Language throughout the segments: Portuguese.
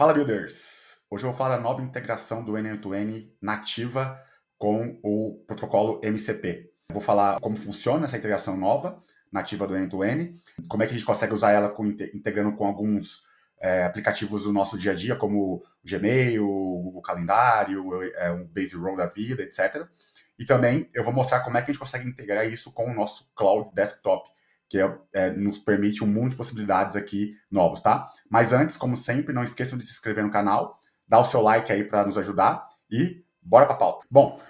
Fala, builders! Hoje eu vou falar da nova integração do N8N nativa com o protocolo MCP. Eu vou falar como funciona essa integração nova, nativa do N8N, como é que a gente consegue usar ela integrando com alguns aplicativos do nosso dia a dia, como o Gmail, o Google Calendário, um Base Row da vida, etc. E também eu vou mostrar como é que a gente consegue integrar isso com o nosso Cloud Desktop, que nos permite um mundo de possibilidades aqui novos, tá? Mas antes, como sempre, não esqueçam de se inscrever no canal, dar o seu like aí para nos ajudar e bora pra pauta. Bom,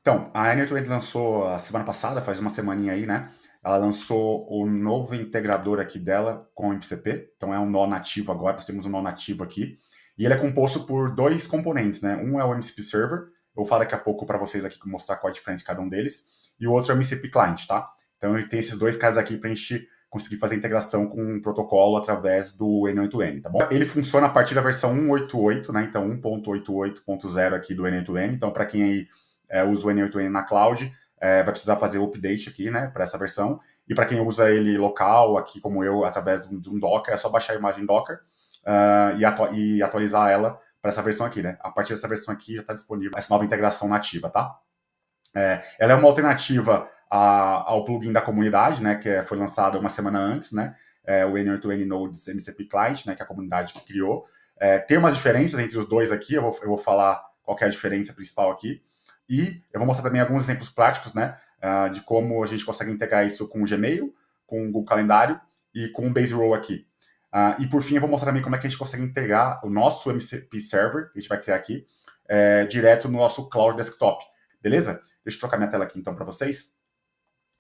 então, a N8N lançou a semana passada, faz uma semaninha aí, né? Ela lançou o novo integrador aqui dela com o MCP, então é um nó nativo agora, nós temos um nó nativo aqui, e ele é composto por dois componentes, né? Um é o MCP Server, eu vou falar daqui a pouco para vocês aqui mostrar qual é a diferença de cada um deles, e o outro é o MCP Client, tá? Então ele tem esses dois caras aqui para a gente conseguir fazer integração com um protocolo através do N8N, tá bom? Ele funciona a partir da versão 1.8.8, né? Então 1.88.0 aqui do N8N. Então para quem aí usa o N8N na cloud, vai precisar fazer o update aqui, né? Para essa versão. E para quem usa ele local, aqui como eu, através de um Docker, é só baixar a imagem Docker e atualizar ela para essa versão aqui, né? A partir dessa versão aqui já está disponível essa nova integração nativa, tá? Ela é uma alternativa ao plugin da comunidade, né, que foi lançado uma semana antes, né, o N8N Nodes MCP Client, né, que é a comunidade que criou. Tem umas diferenças entre os dois aqui, eu vou falar qual que é a diferença principal aqui, e eu vou mostrar também alguns exemplos práticos, né, de como a gente consegue integrar isso com o Gmail, com o Google Calendário e com o Base Row aqui. E por fim eu vou mostrar também como é que a gente consegue integrar o nosso MCP Server, que a gente vai criar aqui, direto no nosso Cloud Desktop. Beleza? Deixa eu trocar minha tela aqui então para vocês.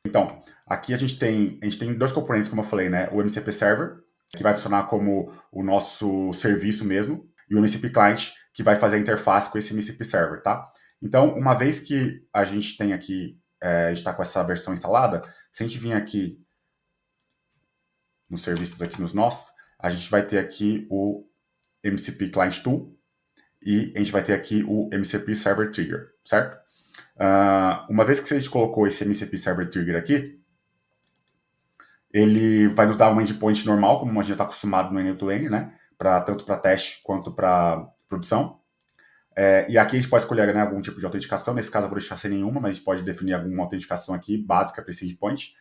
Então, aqui a gente tem dois componentes, como eu falei, né? O MCP Server, que vai funcionar como o nosso serviço mesmo, e o MCP Client, que vai fazer a interface com esse MCP Server, tá? Então, uma vez que a gente tem aqui, a gente está com essa versão instalada, se a gente vir aqui nos serviços, aqui nos nós, a gente vai ter aqui o MCP Client Tool e a gente vai ter aqui o MCP Server Trigger, certo? Uma vez que a gente colocou esse MCP Server Trigger aqui, ele vai nos dar um endpoint normal, como a gente está acostumado no N8N, né? Tanto para teste quanto para produção. E aqui a gente pode escolher, né, algum tipo de autenticação. Nesse caso eu vou deixar sem nenhuma, mas a gente pode definir alguma autenticação aqui básica para esse endpoint.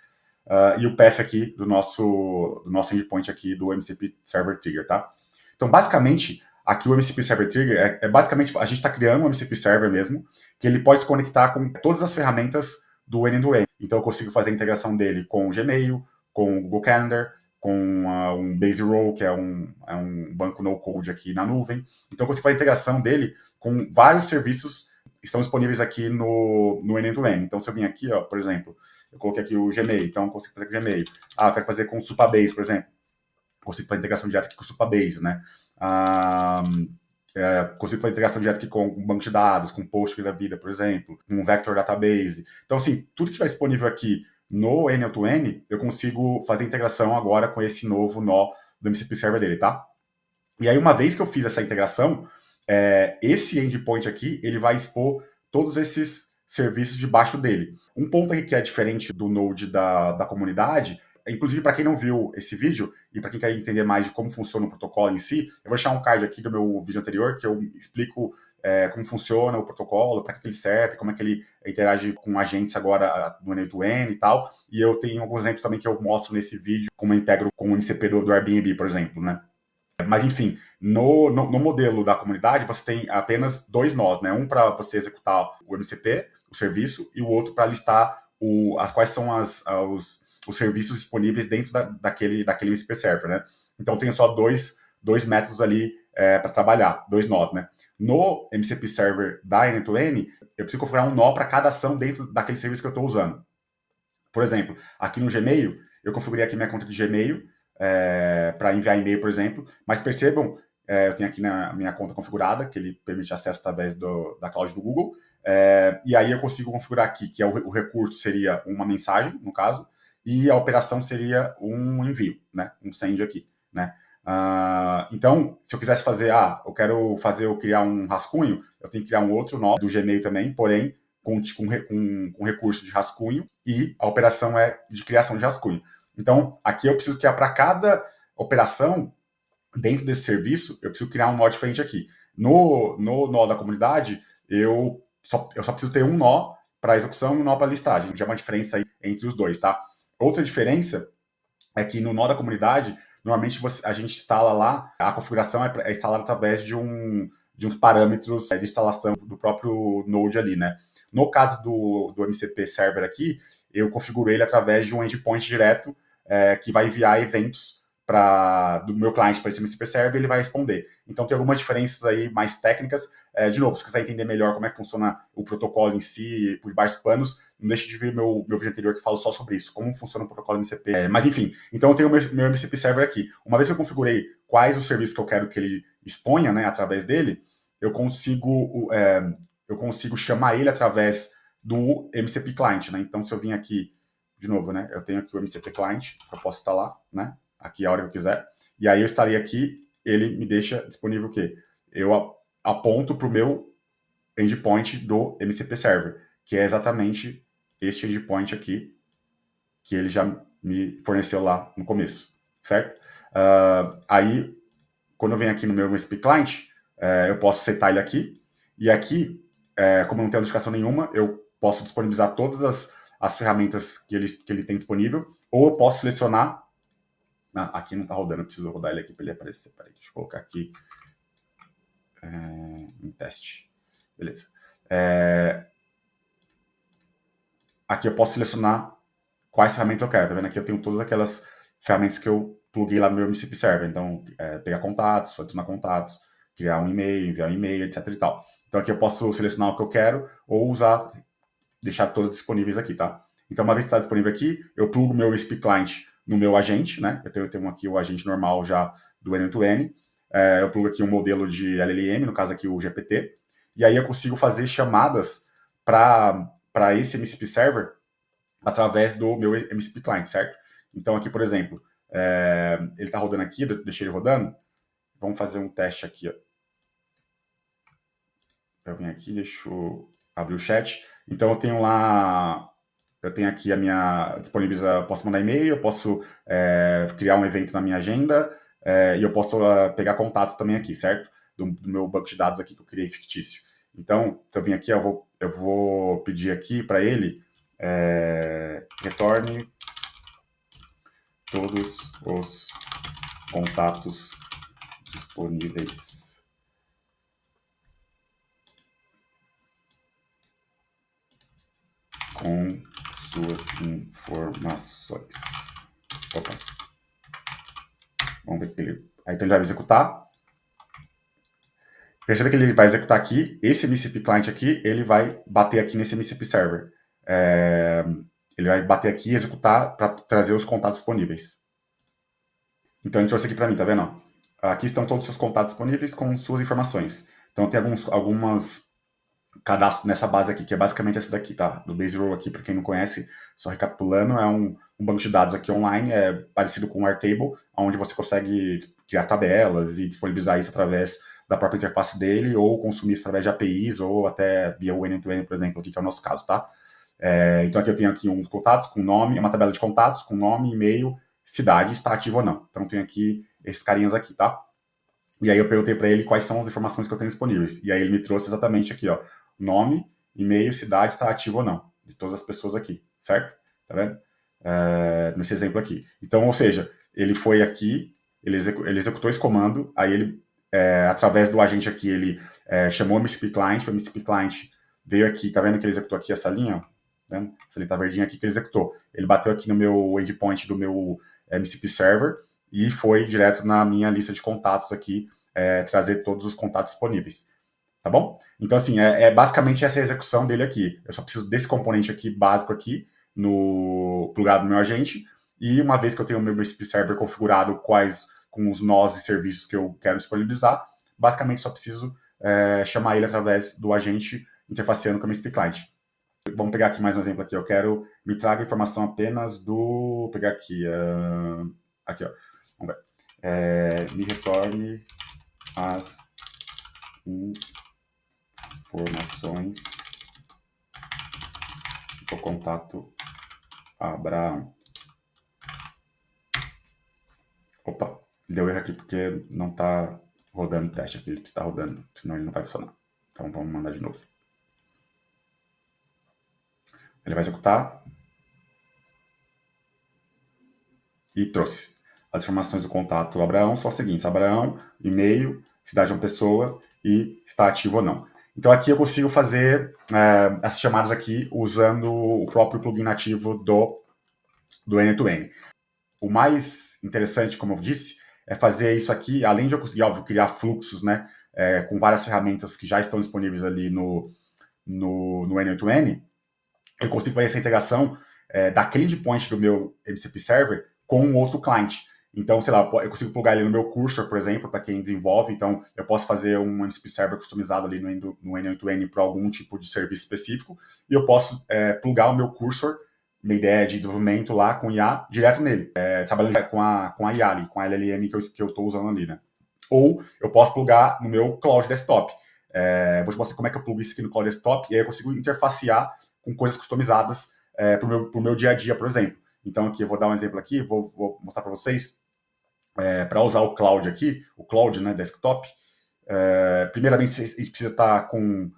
E o path aqui do nosso endpoint aqui do MCP Server Trigger, tá? Então, basicamente, aqui o MCP Server Trigger basicamente, a gente está criando um MCP Server mesmo, que ele pode se conectar com todas as ferramentas do N2N. Então, eu consigo fazer a integração dele com o Gmail, com o Google Calendar, com um Base Row, que é um banco no-code aqui na nuvem. Então, eu consigo fazer a integração dele com vários serviços que estão disponíveis aqui no N2N. Então, se eu vim aqui, ó, por exemplo, eu coloquei aqui o Gmail, então eu consigo fazer com o Gmail. Eu quero fazer com o Supabase, por exemplo. Consigo fazer integração direta aqui com o Supabase, né? Consigo fazer integração direta aqui com um banco de dados, com Postgre da vida, por exemplo, com um Vector Database. Então, assim, tudo que estiver disponível aqui no N8N, eu consigo fazer integração agora com esse novo nó do MCP Server dele, tá? E aí, uma vez que eu fiz essa integração, esse endpoint aqui, ele vai expor todos esses serviços debaixo dele. Um ponto aqui que é diferente do Node da comunidade, inclusive para quem não viu esse vídeo e para quem quer entender mais de como funciona o protocolo em si, eu vou deixar um card aqui do meu vídeo anterior que eu explico como funciona o protocolo, para que ele serve, como é que ele interage com agentes agora no N8N e tal. E eu tenho alguns exemplos também que eu mostro nesse vídeo, como eu integro com o MCP do Airbnb, por exemplo, né? Mas, enfim, no modelo da comunidade, você tem apenas dois nós, né? Um para você executar o MCP, o serviço, e o outro para listar quais são os serviços disponíveis dentro daquele MCP Server, né? Então, tem só dois métodos ali para trabalhar, dois nós, né? No MCP Server da N8N, eu preciso configurar um nó para cada ação dentro daquele serviço que eu estou usando. Por exemplo, aqui no Gmail, eu configurei aqui minha conta de Gmail para enviar e-mail, por exemplo, mas percebam, eu tenho aqui na minha conta configurada, que ele permite acesso através da cloud do Google, e aí eu consigo configurar aqui, que o recurso seria uma mensagem, no caso, e a operação seria um envio, né, um send aqui, né. Então, se eu quisesse fazer, eu criar um rascunho, eu tenho que criar um outro nó do Gmail também, porém, com recurso de rascunho, e a operação é de criação de rascunho. Então, aqui eu preciso criar para cada operação dentro desse serviço, eu preciso criar um nó diferente aqui. No nó da comunidade, eu só preciso ter um nó para execução e um nó para listagem. Já é uma diferença aí entre os dois, tá? Outra diferença é que no nó da comunidade, normalmente a gente instala lá, a configuração é instalada através de uns parâmetros de instalação do próprio Node ali, né? No caso do MCP Server aqui, eu configuro ele através de um endpoint direto que vai enviar eventos do meu cliente para esse MCP Server, ele vai responder. Então tem algumas diferenças aí mais técnicas. De novo, se quiser entender melhor como é que funciona o protocolo em si, por debaixo dos panos, não deixe de ver meu vídeo anterior que fala só sobre isso, como funciona o protocolo MCP. Mas enfim, então eu tenho o meu MCP Server aqui. Uma vez que eu configurei quais os serviços que eu quero que ele exponha, né, através dele, eu consigo chamar ele através do MCP Client, né? Então se eu vim aqui, de novo, né, eu tenho aqui o MCP Client, que eu posso instalar, né, aqui a hora que eu quiser, e aí eu estarei aqui, ele me deixa disponível o quê? Eu aponto para o meu endpoint do MCP Server, que é exatamente este endpoint aqui, que ele já me forneceu lá no começo, certo? Aí, quando eu venho aqui no meu MSP Client, eu posso setar ele aqui, e aqui, como não tem notificação nenhuma, eu posso disponibilizar todas as ferramentas que ele tem disponível, ou eu posso selecionar. Aqui não está rodando, eu preciso rodar ele aqui para ele aparecer. Peraí, deixa eu colocar aqui em teste. Beleza. Aqui eu posso selecionar quais ferramentas eu quero. Tá vendo? Aqui eu tenho todas aquelas ferramentas que eu pluguei lá no meu MCP Server. Então, pegar contatos, adicionar contatos, criar um e-mail, enviar um e-mail, etc e tal. Então aqui eu posso selecionar o que eu quero ou deixar todas disponíveis aqui, tá? Então, uma vez que está disponível aqui, eu plugo o meu MCP Client no meu agente, né? Eu tenho aqui o agente normal já do N2N. Eu plugo aqui um modelo de LLM, no caso aqui o GPT. E aí eu consigo fazer chamadas para esse MCP Server através do meu MCP Client, certo? Então aqui, por exemplo, ele está rodando aqui, deixei ele rodando. Vamos fazer um teste aqui, ó. Eu venho aqui, deixa eu abrir o chat. Então eu tenho aqui a minha disponibiliza, posso mandar e-mail, eu posso criar um evento na minha agenda e eu posso pegar contatos também aqui, certo? Do meu banco de dados aqui que eu criei fictício. Então, se eu vim aqui, eu vou pedir aqui para ele retorne todos os contatos disponíveis com suas informações. Opa. Vamos ver que ele... Aí então ele vai executar. Perceba que ele vai executar aqui. Esse MCP Client aqui, ele vai bater aqui nesse MCP Server. Ele vai bater aqui e executar para trazer os contatos disponíveis. Então ele trouxe aqui para mim, tá vendo? Aqui estão todos os seus contatos disponíveis com suas informações. Então tem algumas cadastros nessa base aqui, que é basicamente essa daqui, tá? Do Base Row aqui, para quem não conhece, só recapitulando, é um banco de dados aqui online, parecido com o Airtable, onde você consegue criar tabelas e disponibilizar isso através da própria interface dele, ou consumir isso através de APIs, ou até via o N2N, por exemplo, aqui, que é o nosso caso, tá? Então aqui eu tenho aqui uns contatos com nome, uma tabela de contatos com nome, e-mail, cidade, está ativo ou não. Então tem aqui esses carinhas aqui, tá? E aí eu perguntei para ele quais são as informações que eu tenho disponíveis. E aí ele me trouxe exatamente aqui, ó, nome, e-mail, cidade, está ativo ou não, de todas as pessoas aqui, certo? Tá vendo? Nesse exemplo aqui. Então, ou seja, ele foi aqui, ele executou esse comando, aí ele, através do agente aqui, ele chamou o MCP Client veio aqui, tá vendo que ele executou aqui essa linha, ó? Tá vendo? Essa linha tá verdinha aqui que ele executou. Ele bateu aqui no meu endpoint do meu MCP Server e foi direto na minha lista de contatos aqui, trazer todos os contatos disponíveis. Tá bom? Então, assim, basicamente essa execução dele aqui. Eu só preciso desse componente aqui, básico aqui, plugado no meu agente, e uma vez que eu tenho o meu MCP Server configurado com os nós e serviços que eu quero disponibilizar, basicamente só preciso chamar ele através do agente interfaceando com o MCP Client. Vamos pegar aqui mais um exemplo aqui. Eu quero me traga informação apenas do... Vou pegar aqui. Aqui, ó. Vamos ver. Me retorne as informações do contato Abraão. Opa, Deu erro aqui porque não está rodando o teste aqui, ele está rodando, senão ele não vai funcionar. Então vamos mandar de novo. Ele vai executar e trouxe. As informações do contato Abraão são as seguintes: Abraão, e-mail, cidade de uma pessoa e está ativo ou não. Então aqui eu consigo fazer essas chamadas aqui usando o próprio plugin nativo do N2N. O mais interessante, como eu disse, é fazer isso aqui, além de eu conseguir, óbvio, criar fluxos, né, com várias ferramentas que já estão disponíveis ali no N2N, eu consigo fazer essa integração daquele endpoint do meu MCP Server com um outro client. Então, sei lá, eu consigo plugar ele no meu cursor, por exemplo, para quem desenvolve. Então, eu posso fazer um MCP Server customizado ali no N8N para algum tipo de serviço específico. E eu posso plugar o meu cursor, minha ideia de desenvolvimento lá com IA, direto nele. Trabalhando com a IA ali, com a LLM que eu estou usando ali, né? Ou eu posso plugar no meu Cloud Desktop. Vou te mostrar como é que eu plugo isso aqui no Cloud Desktop. E aí eu consigo interfacear com coisas customizadas para o meu dia a dia, por exemplo. Então, aqui eu vou dar um exemplo aqui, vou mostrar para vocês. Para usar o Cloud aqui, o Cloud, né, Desktop, primeiramente a gente precisa estar com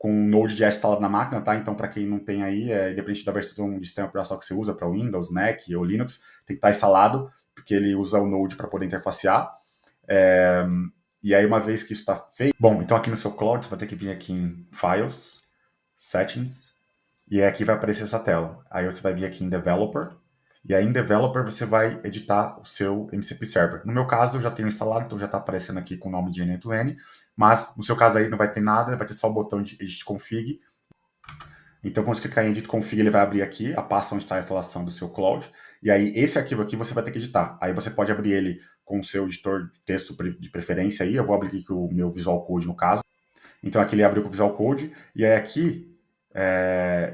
o Node.js instalado na máquina, tá? Então, para quem não tem aí, independente da versão de sistema operacional que você usa, para Windows, Mac ou Linux, tem que estar instalado, porque ele usa o Node para poder interfacear. E aí, uma vez que isso está feito... Bom, então aqui no seu Cloud, você vai ter que vir aqui em Files, Settings, e aqui vai aparecer essa tela. Aí você vai vir aqui em Developer, e aí em Developer você vai editar o seu MCP Server. No meu caso, eu já tenho instalado, então já está aparecendo aqui com o nome de N2N, mas no seu caso aí não vai ter nada, vai ter só o botão de Edit Config. Então, quando você clicar em Edit Config, ele vai abrir aqui a pasta onde está a instalação do seu Cloud. E aí, esse arquivo aqui você vai ter que editar. Aí você pode abrir ele com o seu editor de texto de preferência aí. Eu vou abrir aqui com o meu Visual Code, no caso. Então, aqui ele abriu com o Visual Code. E aí, aqui,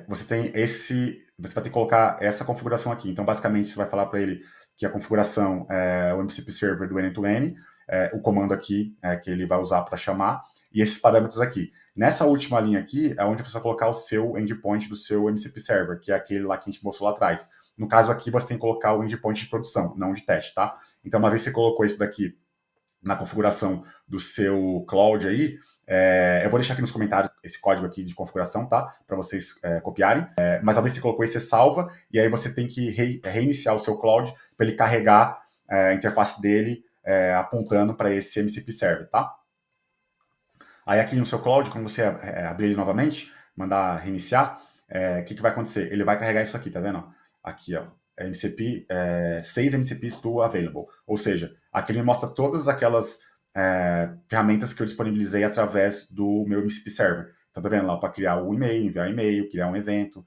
você tem esse... Você vai ter que colocar essa configuração aqui. Então, basicamente, você vai falar para ele que a configuração é o MCP Server do N2N, o comando aqui que ele vai usar para chamar, e esses parâmetros aqui. Nessa última linha aqui é onde você vai colocar o seu endpoint do seu MCP Server, que é aquele lá que a gente mostrou lá atrás. No caso aqui, você tem que colocar o endpoint de produção, não de teste, tá? Então, uma vez que você colocou isso daqui na configuração do seu Cloud aí, eu vou deixar aqui nos comentários esse código aqui de configuração, tá? Para vocês copiarem. Mas uma vez que você colocou isso, você salva, e aí você tem que reiniciar o seu Cloud para ele carregar a interface dele apontando para esse MCP Server, tá? Aí aqui no seu Cloud, quando você abrir ele novamente, mandar reiniciar, o que vai acontecer? Ele vai carregar isso aqui, tá vendo? Aqui, ó. MCP, 6 MCPs to available. Ou seja, aqui ele mostra todas aquelas ferramentas que eu disponibilizei através do meu MCP Server. Então, tá vendo lá para criar o e-mail, enviar e-mail, criar um evento,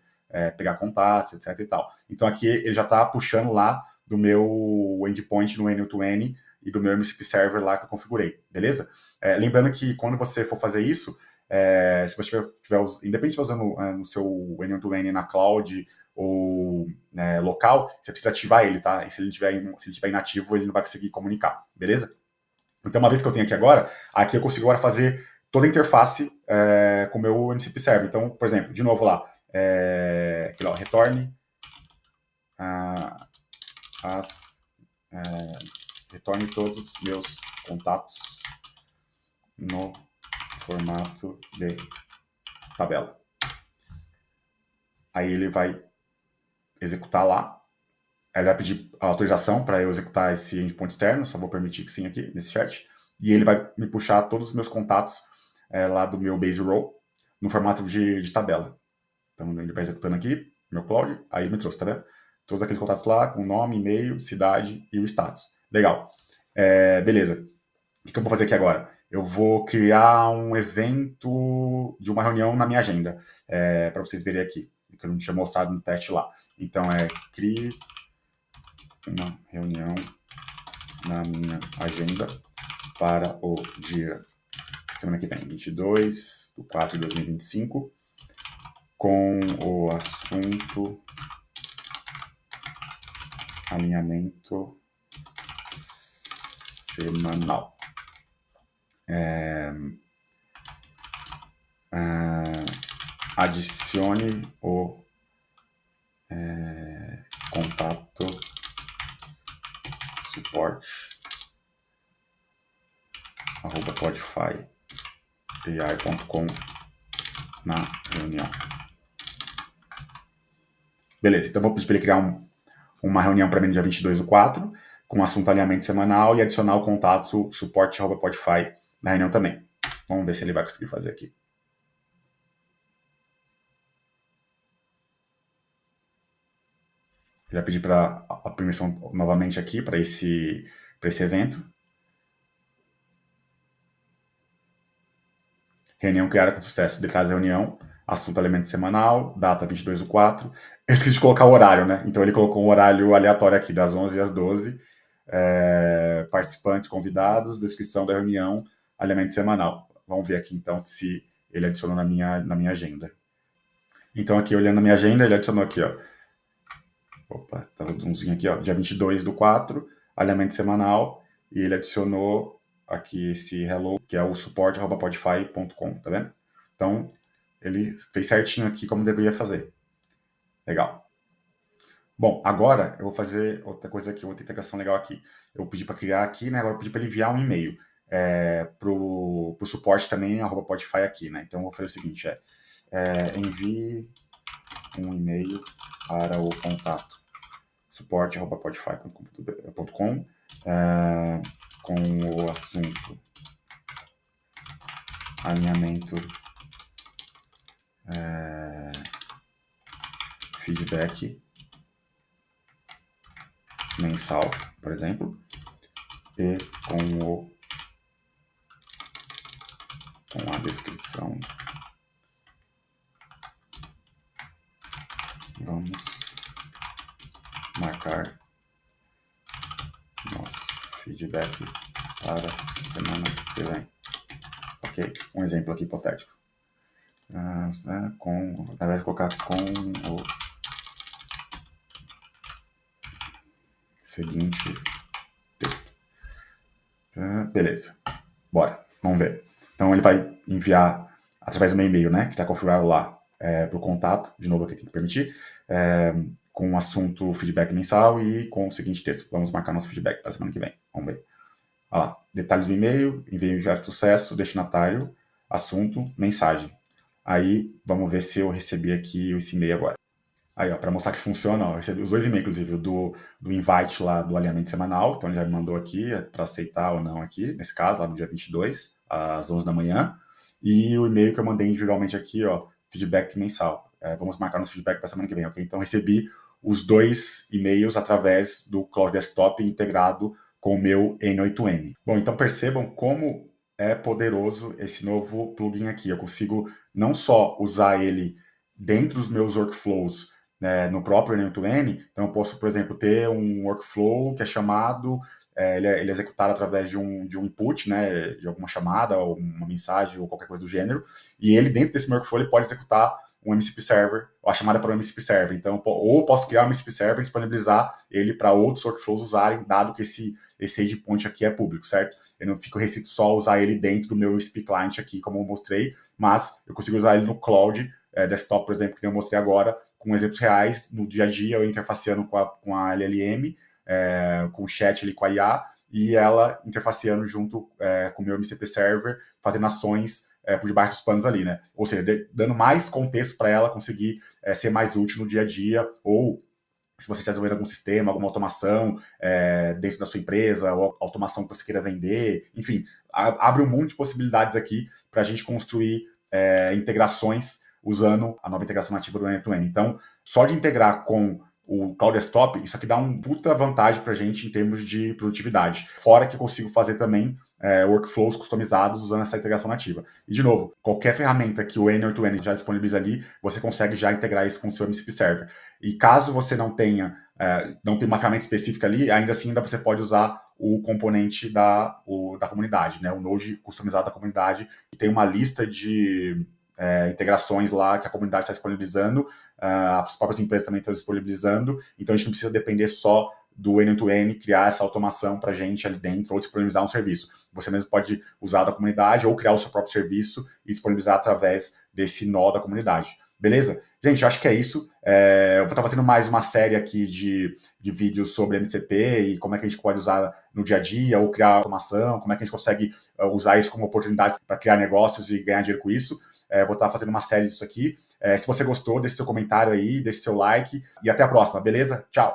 pegar contatos, etc e tal. Então, aqui ele já está puxando lá do meu endpoint no N2N e do meu MCP Server lá que eu configurei, beleza? Lembrando que quando você for fazer isso, se você tiver independente de usando no seu N2N na cloud ou local, você precisa ativar ele, tá? E se ele estiver inativo, ele não vai conseguir comunicar, beleza? Então, uma vez que eu tenho aqui agora, aqui eu consigo agora fazer toda a interface com o meu MCP Server. Então, por exemplo, de novo lá, aqui lá, retorne retorne todos os meus contatos no formato de tabela. Aí ele vai executar lá. Ele vai pedir a autorização para eu executar esse endpoint externo, só vou permitir que sim aqui nesse chat. E ele vai me puxar todos os meus contatos lá do meu base row no formato de tabela. Então ele vai executando aqui, meu Cloud, aí ele me trouxe, tá vendo? Todos aqueles contatos lá com nome, e-mail, cidade e o status. Legal. Beleza. O que eu vou fazer aqui agora? Eu vou criar um evento de uma reunião na minha agenda, para vocês verem aqui, que eu não tinha mostrado no teste lá. Então, crie uma reunião na minha agenda para o dia, semana que vem, 22/4/2025, com o assunto alinhamento semanal. Adicione o contato suporte podifyai.com na reunião. Beleza, então vou pedir para ele criar uma reunião para mim no dia 22/4, com o assunto alinhamento semanal e adicionar o contato suporte@podify na reunião também. Vamos ver se ele vai conseguir fazer aqui. Ele vai pedir para a permissão novamente aqui para esse evento. Reunião criada com sucesso. Detalhes da reunião. Assunto alimento semanal. Data 22/4. Eu esqueci de colocar o horário, né? Então ele colocou um horário aleatório aqui, das 11 às 12. Participantes, convidados, descrição da reunião, alimento semanal. Vamos ver aqui então se ele adicionou na minha agenda. Então aqui, olhando na minha agenda, ele adicionou aqui, ó. Opa, tá um zoomzinho aqui, ó. Dia 22/4, alinhamento semanal. E ele adicionou aqui esse hello, que é o suporte@podify.com, tá vendo? Então, ele fez certinho aqui como deveria fazer. Legal. Bom, agora eu vou fazer outra coisa aqui, outra integração legal aqui. Eu pedi para criar aqui, né? Agora eu pedi para ele enviar um e-mail pro suporte também, @podify aqui, né? Então eu vou fazer o seguinte, envie um e-mail para o contato suporte@podify.com com o assunto alinhamento feedback mensal, por exemplo, e com a descrição. Vamos marcar nosso feedback para a semana que vem. Ok, um exemplo aqui hipotético. Na verdade, de colocar com o seguinte texto. Beleza, bora, vamos ver. Então ele vai enviar através do meu e-mail, né, que está configurado lá para o contato, de novo aqui tem que permitir, com o assunto feedback mensal e com o seguinte texto. Vamos marcar nosso feedback para a semana que vem. Vamos ver. Olha lá, detalhes do e-mail, envio de sucesso, destinatário, assunto, mensagem. Aí, vamos ver se eu recebi aqui esse e-mail agora. Aí, ó, para mostrar que funciona, ó, eu recebi os dois e-mails, inclusive, do invite lá do alinhamento semanal, então ele já me mandou aqui para aceitar ou não aqui, nesse caso, lá no dia 22, às 11 da manhã, e o e-mail que eu mandei individualmente aqui, ó, feedback mensal. Vamos marcar nosso feedback para a semana que vem, ok? Então, recebi os dois e-mails através do Cloud Desktop integrado com o meu N8N. Bom, então percebam como é poderoso esse novo plugin aqui. Eu consigo não só usar ele dentro dos meus workflows, né, no próprio N8N, então eu posso, por exemplo, ter um workflow que é chamado, ele é executado através de um input, né, de alguma chamada, ou uma mensagem, ou qualquer coisa do gênero, e ele, dentro desse meu workflow, ele pode executar um MCP Server, ou a chamada para o MCP Server. Então, ou posso criar um MCP Server e disponibilizar ele para outros workflows usarem, dado que esse endpoint aqui é público, certo? Eu não fico restrito só a usar ele dentro do meu MCP Client aqui, como eu mostrei, mas eu consigo usar ele no Cloud Desktop, por exemplo, que eu mostrei agora, com exemplos reais, no dia a dia, eu interfaceando com a LLM, com o chat ali com a IA, e ela interfaceando junto com o meu MCP Server, fazendo ações por debaixo dos panos ali, né? Ou seja, dando mais contexto para ela conseguir ser mais útil no dia a dia, ou se você está desenvolvendo algum sistema, alguma automação dentro da sua empresa, ou automação que você queira vender, enfim, abre um monte de possibilidades aqui para a gente construir integrações usando a nova integração nativa do N2N. Então, só de integrar com o Cloud Desktop, isso aqui dá uma puta vantagem para a gente em termos de produtividade. Fora que eu consigo fazer também workflows customizados usando essa integração nativa. E, de novo, qualquer ferramenta que o N8N já disponibiliza ali, você consegue já integrar isso com o seu MCP Server. E caso você não tenha uma ferramenta específica ali, ainda assim ainda você pode usar o componente da comunidade, né? O Node customizado da comunidade, que tem uma lista de integrações lá que a comunidade está disponibilizando, as próprias empresas também estão disponibilizando, então a gente não precisa depender só do N2N criar essa automação para a gente ali dentro ou disponibilizar um serviço. Você mesmo pode usar da comunidade ou criar o seu próprio serviço e disponibilizar através desse nó da comunidade. Beleza? Gente, eu acho que é isso. Eu vou estar fazendo mais uma série aqui de vídeos sobre MCP e como é que a gente pode usar no dia a dia, ou criar automação, como é que a gente consegue usar isso como oportunidade para criar negócios e ganhar dinheiro com isso. Vou estar fazendo uma série disso aqui. Se você gostou, deixe seu comentário aí, deixe seu like e até a próxima, beleza? Tchau!